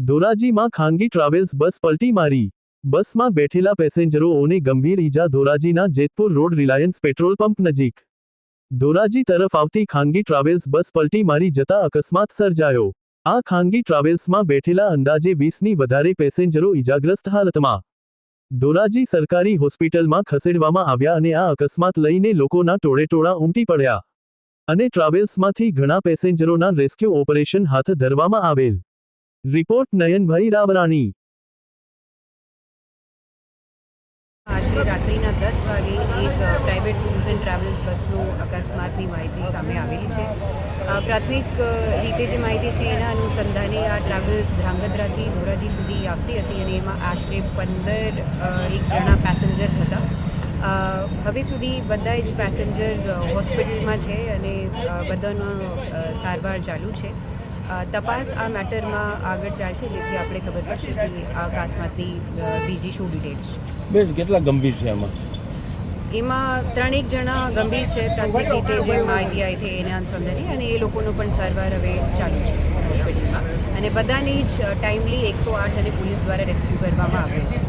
ધોરાજીમાં ખાનગી ટ્રાવેલ્સ બસ પલટી મારી. બસમાં બેઠેલા પેસેન્જરોને ગંભીર ઈજા. ધોરાજીના Jetpur road Reliance petrol pump નજીક ધોરાજી તરફ આવતી ખાનગી ટ્રાવેલ્સ બસ પલટી મારી જતા અકસ્માત સર્જાયો. આ ખાનગી ટ્રાવેલ્સમાં બેઠેલા અંદાજે 20ની વધારે પેસેન્જરો ઈજાગ્રસ્ત હાલતમાં ધોરાજી સરકારી હોસ્પિટલમાં ખસેડવામાં આવ્યા અને આ અકસ્માત લઈને લોકોના ટોળેટોળા ઉમટી પડ્યા અને ટ્રાવેલ્સમાંથી ઘણા પેસેન્જરોના રેસ્ક્યુ ઓપરેશન હાથ ધરવામાં આવેલ. રિપોર્ટ નયનભાઈ રાવરાણી. આજે રાત્રિના 10 વાગે એક પ્રાઇવેટ ટૂર્સ એન્ડ ટ્રાવેલ્સ બસનો અકસ્માતની માહિતી સામે આવેલી છે. પ્રાથમિક રીતે જે માહિતી છે એના અનુસંધાને આ ટ્રાવેલ્સ ધ્રાંગધ્રાથી ધોરાજી સુધી આવતી હતી અને એમાં આશરે 15 જણા પેસેન્જર્સ હતા. હવે સુધી બધા જ પેસેન્જર્સ હોસ્પિટલમાં છે અને બધાનો સારવાર ચાલુ છે. તપાસ આ મેટરમાં આગળ ચાલશે જેથી આપણે ખબર પડશે કે આ અકસ્માતની બીજી શું ડિટેલ્સ છે. બેન કેટલા ગંભીર છે એમાં 3 જણા ગંભીર છે. પ્રાથમિક રીતે જે માહિતી આવી હતી એના અનુસંધાને અને એ લોકોનો પણ સારવાર હવે ચાલુ છે હોસ્પિટલમાં અને બધાની જ ટાઈમલી 108 અને પોલીસ દ્વારા રેસ્ક્યુ કરવામાં આવ્યો.